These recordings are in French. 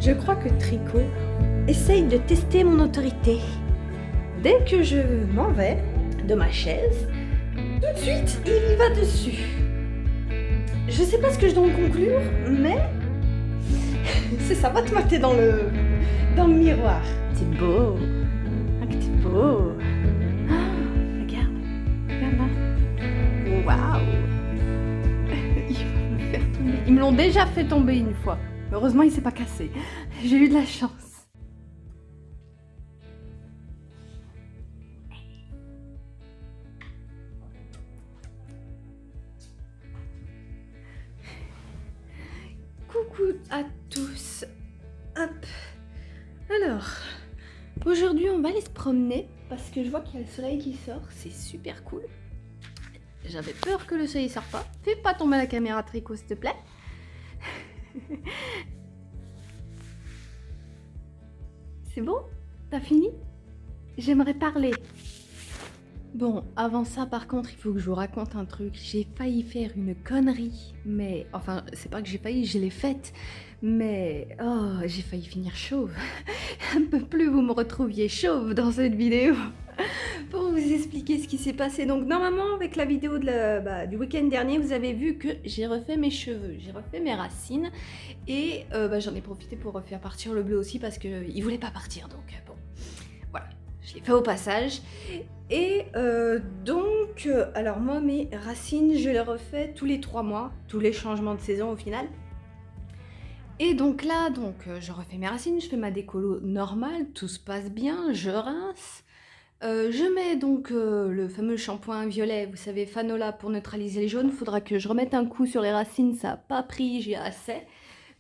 Je crois que Tricot essaye de tester mon autorité. Dès que je m'en vais de ma chaise, tout de suite, il y va dessus. Je sais pas ce que je dois en conclure, mais c'est ça, va te mater dans le miroir. T'es beau. Ah, que t'es beau. Ah, regarde là. Waouh. Il va me faire tomber. Ils me l'ont déjà fait tomber une fois. Heureusement, il s'est pas cassé. J'ai eu de la chance. Coucou à tous. Hop. Alors, aujourd'hui, on va aller se promener parce que je vois qu'il y a le soleil qui sort. C'est super cool. J'avais peur que le soleil sorte pas. Fais pas tomber la caméra Tricot, s'il te plaît. C'est bon? T'as fini? J'aimerais parler. Bon, avant ça, par contre, il faut que je vous raconte un truc. J'ai failli faire une connerie, mais... Enfin, c'est pas que j'ai failli, je l'ai faite. Mais... Oh, j'ai failli finir chauve. Un peu plus vous me retrouviez chauve dans cette vidéo. Pour vous expliquer ce qui s'est passé. Donc, normalement, avec la vidéo de du week-end dernier, vous avez vu que j'ai refait mes cheveux. J'ai refait mes racines. Et j'en ai profité pour refaire partir le bleu aussi parce qu'il voulait pas partir. Donc, bon, voilà. Je l'ai fait au passage. Et donc, alors moi, mes racines, je les refais tous les 3 mois, tous les changements de saison au final. Et donc là, je refais mes racines, je fais ma décolo normale, tout se passe bien, je rince. Je mets donc le fameux shampoing violet, vous savez, Fanola pour neutraliser les jaunes. Faudra que je remette un coup sur les racines, ça n'a pas pris, j'ai assez.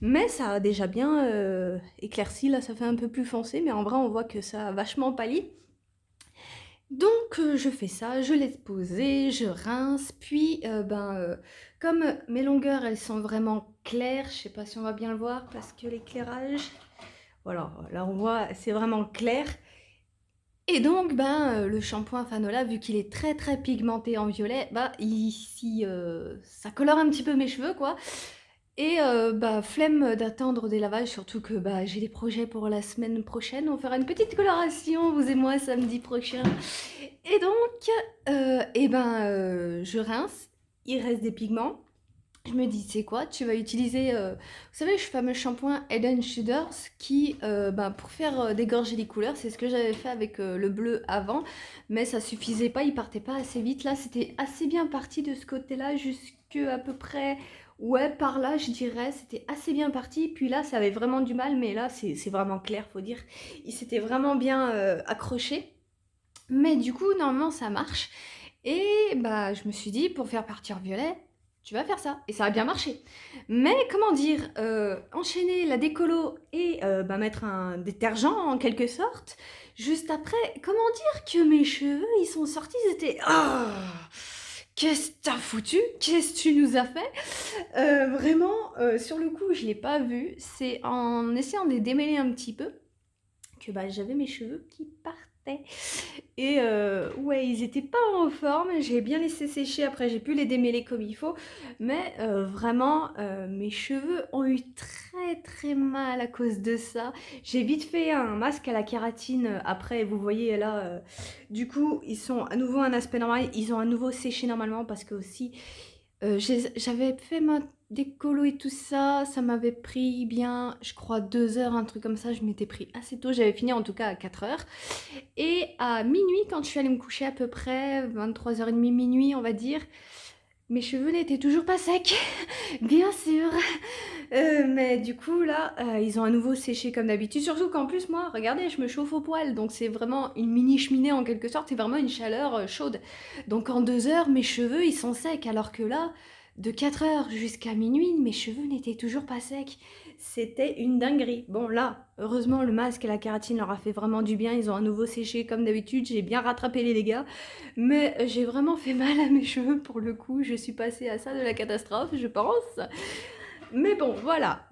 Mais ça a déjà bien éclairci, là ça fait un peu plus foncé, mais en vrai on voit que ça a vachement pâli. Donc je fais ça, je laisse poser, je rince, puis comme mes longueurs elles sont vraiment claires, je sais pas si on va bien le voir parce que l'éclairage, voilà, là on voit c'est vraiment clair. Et donc le shampoing Fanola, vu qu'il est très très pigmenté en violet, ici ça colore un petit peu mes cheveux quoi. Et flemme d'attendre des lavages, surtout que j'ai des projets pour la semaine prochaine. On fera une petite coloration, vous et moi, samedi prochain. Et donc, je rince, il reste des pigments. Je me dis, c'est quoi? Tu vas utiliser, vous savez, le fameux shampoing Head & Shoulders qui, pour faire dégorger les couleurs, c'est ce que j'avais fait avec le bleu avant, mais ça suffisait pas, il partait pas assez vite. Là, c'était assez bien parti de ce côté-là, jusque à peu près, ouais, par là, je dirais, c'était assez bien parti. Puis là, ça avait vraiment du mal, mais là, c'est vraiment clair, faut dire. Il s'était vraiment bien accroché. Mais du coup, normalement, ça marche. Et je me suis dit, pour faire partir violet, tu vas faire ça. Et ça a bien marché. Mais comment dire, enchaîner la décolo et mettre un détergent en quelque sorte, juste après, comment dire que mes cheveux, ils sont sortis, ils étaient... Oh, qu'est-ce que t'as foutu? Qu'est-ce que tu nous as fait? Vraiment, sur le coup, je l'ai pas vu. C'est en essayant de les démêler un petit peu que j'avais mes cheveux qui partaient. Et ouais, ils étaient pas en forme, j'ai bien laissé sécher, après j'ai pu les démêler comme il faut, mais vraiment, mes cheveux ont eu très très mal à cause de ça. J'ai vite fait un masque à la kératine, après vous voyez là, du coup ils sont à nouveau un aspect normal, ils ont à nouveau séché normalement parce que aussi j'avais fait ma décolo et tout ça, ça m'avait pris bien, je crois 2 heures, un truc comme ça, je m'étais pris assez tôt, j'avais fini en tout cas à 4 heures. Et à minuit, quand je suis allée me coucher à peu près, 23h30, minuit on va dire, mes cheveux n'étaient toujours pas secs, bien sûr. Mais du coup là, ils ont à nouveau séché comme d'habitude, surtout qu'en plus moi, regardez, je me chauffe au poil, donc c'est vraiment une mini cheminée en quelque sorte, c'est vraiment une chaleur chaude. Donc en 2 heures, mes cheveux ils sont secs, alors que là, de 4 heures jusqu'à minuit, mes cheveux n'étaient toujours pas secs. C'était une dinguerie. Bon là, heureusement le masque et la kératine leur a fait vraiment du bien, ils ont à nouveau séché comme d'habitude, j'ai bien rattrapé les dégâts. Mais j'ai vraiment fait mal à mes cheveux pour le coup, je suis passée à ça de la catastrophe, je pense. Mais bon, voilà.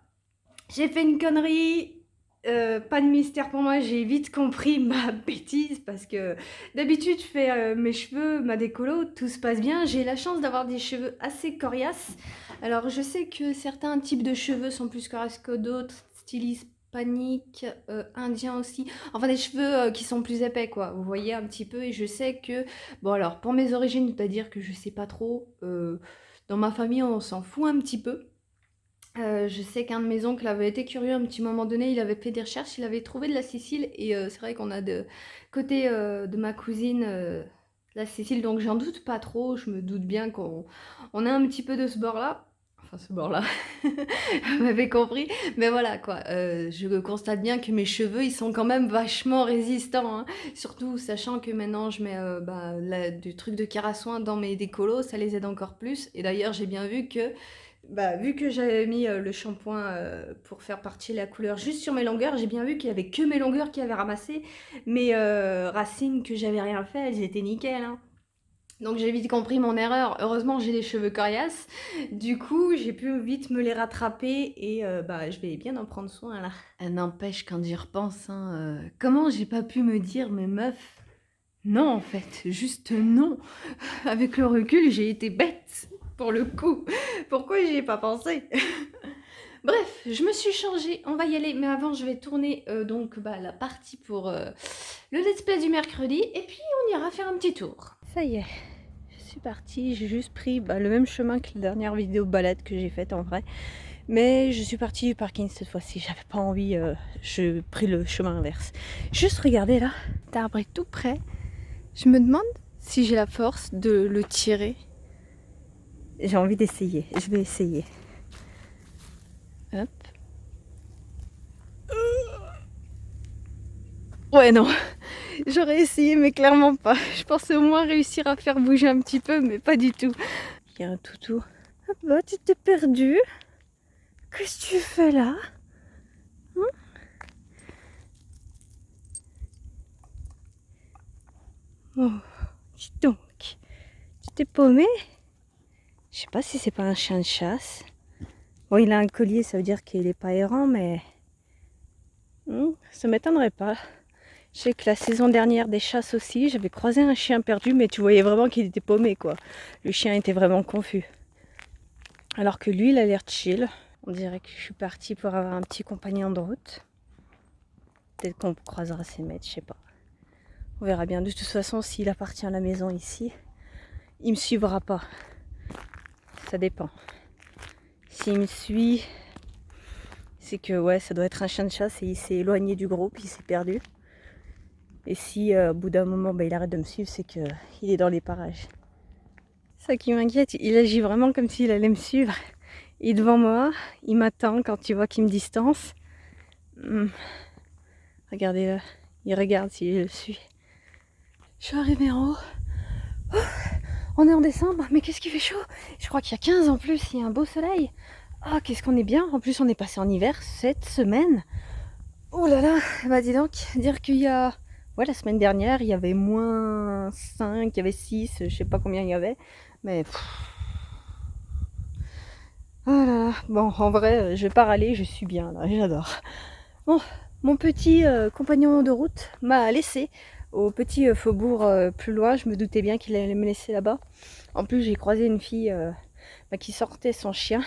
J'ai fait une connerie, pas de mystère pour moi, j'ai vite compris ma bêtise parce que d'habitude je fais mes cheveux, ma décolo, tout se passe bien. J'ai la chance d'avoir des cheveux assez coriaces. Alors je sais que certains types de cheveux sont plus coriaces que d'autres, stylistes hispaniques, indiens aussi. Enfin des cheveux qui sont plus épais quoi, vous voyez un petit peu. Et je sais que, bon alors pour mes origines, c'est-à-dire que je sais pas trop, dans ma famille on s'en fout un petit peu. Je sais qu'un de mes oncles avait été curieux à un petit moment donné, il avait fait des recherches, il avait trouvé de la Sicile et c'est vrai qu'on a de côté, de ma cousine, la Sicile, donc j'en doute pas trop. Je me doute bien qu'on a un petit peu de ce bord-là. Enfin ce bord-là, vous m'avez compris. Mais voilà quoi, je constate bien que mes cheveux, ils sont quand même vachement résistants, hein. Surtout sachant que maintenant je mets, du truc de Kérassoin dans mes décollos, ça les aide encore plus. Et d'ailleurs j'ai bien vu que vu que j'avais mis le shampoing pour faire partir la couleur juste sur mes longueurs, j'ai bien vu qu'il y avait que mes longueurs qui avaient ramassé. Mes racines que j'avais rien fait, elles étaient nickel, hein. Donc j'ai vite compris mon erreur. Heureusement j'ai les cheveux coriaces. Du coup j'ai pu vite me les rattraper et je vais bien en prendre soin là. N'empêche quand j'y repense, hein, comment j'ai pas pu me dire mais meuf, non en fait, juste non. Avec le recul j'ai été bête. Pour le coup, pourquoi j'y ai pas pensé? Bref, je me suis changée, on va y aller, mais avant je vais tourner la partie pour le let's play du mercredi et puis on ira faire un petit tour. Ça y est, je suis partie, j'ai juste pris le même chemin que la dernière vidéo balade que j'ai faite en vrai, mais je suis partie du parking cette fois-ci, j'avais pas envie, j'ai pris le chemin inverse. Juste regardez là, l'arbre est tout près, je me demande si j'ai la force de le tirer. J'ai envie d'essayer, je vais essayer. Hop. Ouais non, j'aurais essayé mais clairement pas. Je pensais au moins réussir à faire bouger un petit peu mais pas du tout. Il y a un toutou. Ah bah tu t'es perdu. Qu'est-ce que tu fais là, hein? Oh, dis donc. Tu t'es paumé? Je sais pas si c'est pas un chien de chasse. Bon il a un collier, ça veut dire qu'il est pas errant mais... ça m'étonnerait pas. Je sais que la saison dernière des chasses aussi, j'avais croisé un chien perdu, mais tu voyais vraiment qu'il était paumé quoi. Le chien était vraiment confus. Alors que lui, il a l'air chill. On dirait que je suis partie pour avoir un petit compagnon de route. Peut-être qu'on croisera ses maîtres, je sais pas. On verra bien. De toute façon, s'il appartient à la maison ici, il me suivra pas. Ça dépend. S'il me suit, c'est que ouais, ça doit être un chien de chasse et il s'est éloigné du groupe, il s'est perdu. Et si au bout d'un moment il arrête de me suivre, c'est qu'il est dans les parages. Ça qui m'inquiète, il agit vraiment comme s'il allait me suivre. Il est devant moi, il m'attend quand il voit qu'il me distance. Regardez là, il regarde si je le suis. Je suis arrivée en haut. Oh, on est en décembre, mais qu'est-ce qu'il fait chaud. Je crois qu'il y a 15 en plus, il y a un beau soleil. Ah, qu'est-ce qu'on est bien. En plus, on est passé en hiver cette semaine. Oh là là, bah dis donc, dire qu'il y a... Ouais, la semaine dernière, il y avait moins 5, il y avait 6, je sais pas combien il y avait. Mais... Oh là là, bon, en vrai, je vais pas râler, je suis bien là, j'adore. Bon, mon petit compagnon de route m'a laissé au petit faubourg plus loin. Je me doutais bien qu'il allait me laisser là-bas. En plus, j'ai croisé une fille qui sortait son chien.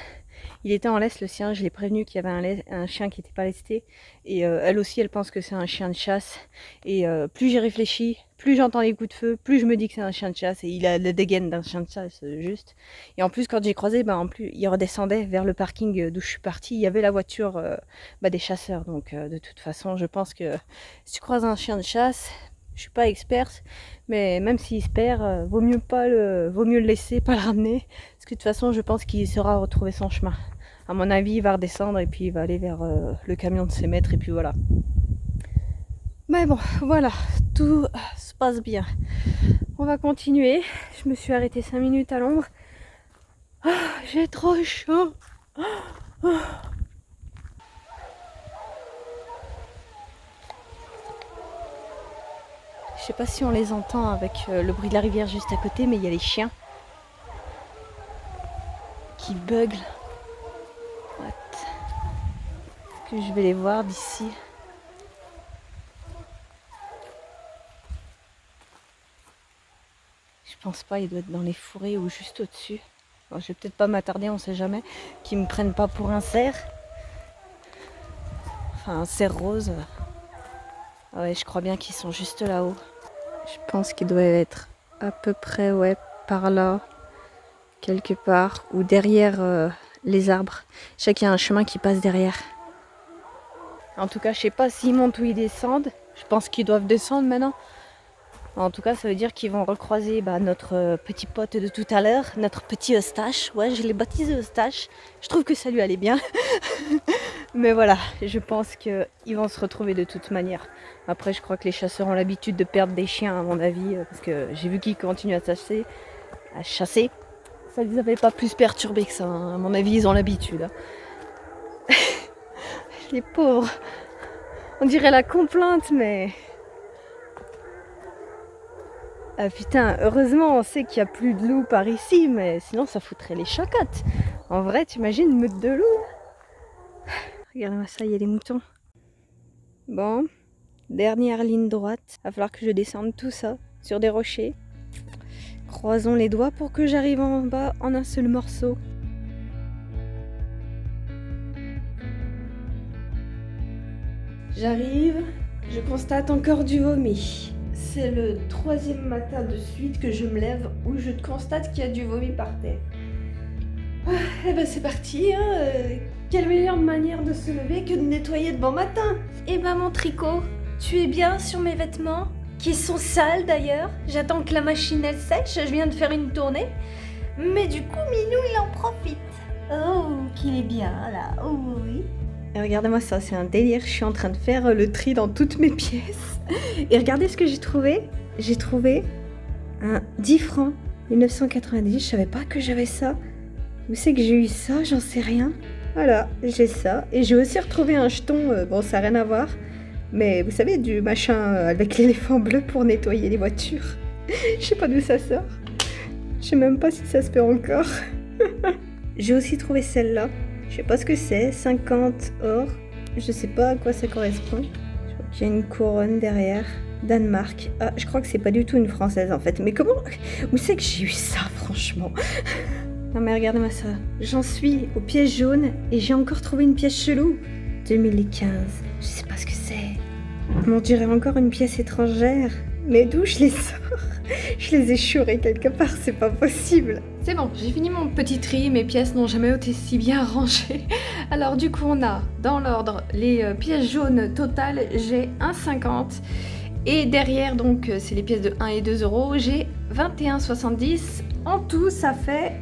Il était en laisse le sien, je l'ai prévenu qu'il y avait un chien qui n'était pas lesté. Et elle aussi, elle pense que c'est un chien de chasse. Et plus j'y réfléchis, plus j'entends les coups de feu, plus je me dis que c'est un chien de chasse. Et il a la dégaine d'un chien de chasse, juste. Et en plus, quand j'ai croisé, en plus, il redescendait vers le parking d'où je suis partie. Il y avait la voiture des chasseurs. Donc de toute façon, je pense que si tu croises un chien de chasse, je suis pas experte, mais même s'il se perd, vaut mieux le laisser, pas le ramener, parce que de toute façon, je pense qu'il saura retrouver son chemin. À mon avis, il va redescendre et puis il va aller vers le camion de ses maîtres et puis voilà. Mais bon, voilà, tout se passe bien. On va continuer. Je me suis arrêtée 5 minutes à l'ombre. Oh, j'ai trop chaud. Oh. Je sais pas si on les entend avec le bruit de la rivière juste à côté, mais il y a les chiens qui beuglent. Que je vais les voir d'ici. Je pense pas, il doit être dans les fourrés ou juste au-dessus. Bon, je vais peut-être pas m'attarder, on sait jamais, qu'ils me prennent pas pour un cerf. enfin un cerf rose. Ah ouais, je crois bien qu'ils sont juste là-haut. Je pense qu'ils doivent être à peu près, ouais, par là, quelque part, ou derrière les arbres. Je sais qu'il y a un chemin qui passe derrière. En tout cas, je sais pas s'ils montent ou ils descendent. Je pense qu'ils doivent descendre maintenant. En tout cas, ça veut dire qu'ils vont recroiser notre petit pote de tout à l'heure, notre petit Eustache. Ouais, je l'ai baptisé Eustache. Je trouve que ça lui allait bien. Mais voilà, je pense qu'ils vont se retrouver de toute manière. Après, je crois que les chasseurs ont l'habitude de perdre des chiens, à mon avis, parce que j'ai vu qu'ils continuent à chasser. Ça ne les avait pas plus perturbés que ça, hein. À mon avis, ils ont l'habitude. Hein. Les pauvres. On dirait la complainte, mais... Ah putain, heureusement, on sait qu'il n'y a plus de loups par ici, mais sinon ça foutrait les chocottes. En vrai, t'imagines une meute de loups? Regardez-moi ça, il y a les moutons. Bon, dernière ligne droite. Va falloir que je descende tout ça sur des rochers. Croisons les doigts pour que j'arrive en bas en un seul morceau. J'arrive, je constate encore du vomi. C'est le 3e matin de suite que je me lève où je constate qu'il y a du vomi par terre. Et ben c'est parti, hein. Quelle meilleure manière de se lever que de nettoyer de bon matin. Eh ben mon tricot, tu es bien sur mes vêtements, qui sont sales d'ailleurs. J'attends que la machine elle sèche, je viens de faire une tournée. Mais du coup Minou il en profite. Oh, qu'il est bien là, oh oui. Et regardez-moi ça, c'est un délire, je suis en train de faire le tri dans toutes mes pièces. Et regardez ce que j'ai trouvé. J'ai trouvé un 10 francs 1990, je savais pas que j'avais ça. Où c'est que j'ai eu ça? J'en sais rien. Voilà, j'ai ça. Et j'ai aussi retrouvé un jeton, bon ça n'a rien à voir. Mais vous savez, du machin avec l'éléphant bleu pour nettoyer les voitures. Je sais pas d'où ça sort. Je sais même pas si ça se fait encore. J'ai aussi trouvé celle-là. Je sais pas ce que c'est, 50 or. Je sais pas à quoi ça correspond. Je crois qu'il y a une couronne derrière. Danemark. Ah, je crois que c'est pas du tout une française en fait. Mais comment... Où c'est que j'ai eu ça franchement? Non mais regardez-moi ça. J'en suis aux pièces jaunes et j'ai encore trouvé une pièce chelou. 2015. Je sais pas ce que c'est. On dirait encore une pièce étrangère. Mais d'où je les sors? Je les ai chourées quelque part, c'est pas possible. C'est bon, j'ai fini mon petit tri, mes pièces n'ont jamais été si bien rangées. Alors du coup on a dans l'ordre les pièces jaunes totales, j'ai 1,50. Et derrière, donc c'est les pièces de 1 et 2 euros, j'ai 21,70. En tout ça fait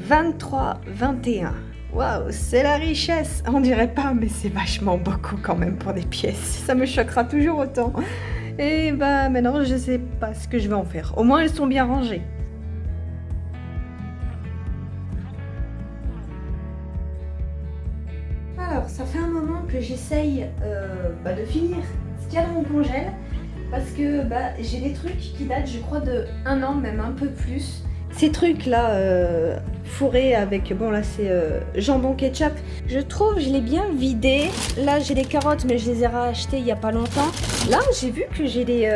23,21. Waouh, c'est la richesse. On dirait pas, mais c'est vachement beaucoup quand même pour des pièces. Ça me choquera toujours autant. Et bah maintenant je sais pas ce que je vais en faire. Au moins elles sont bien rangées. Alors ça fait un moment que j'essaye de finir ce qu'il y a dans mon congèle. Parce que j'ai des trucs qui datent je crois de 1 an, même un peu plus. Ces trucs là fourrés avec, bon là c'est jambon ketchup. Je trouve, je l'ai bien vidé. Là j'ai des carottes mais je les ai rachetées il y a pas longtemps. Là j'ai vu que j'ai des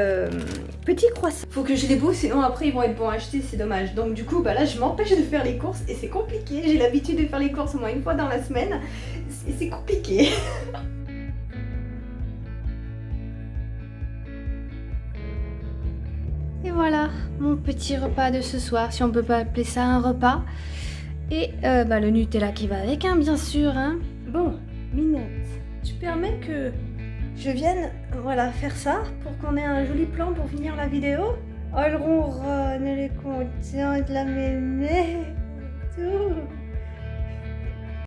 petits croissants. Faut que je les bouffe sinon après ils vont être bons à acheter, c'est dommage. Donc du coup là je m'empêche de faire les courses et c'est compliqué. J'ai l'habitude de faire les courses au moins une fois dans la semaine. C'est compliqué. Et voilà, mon petit repas de ce soir, si on peut pas appeler ça un repas. Et le Nutella qui va avec, hein, bien sûr. Hein. Bon, Minette, tu permets que je vienne faire ça pour qu'on ait un joli plan pour finir la vidéo? Oh, elle ronronne, elle est contente de la mémé. Tout.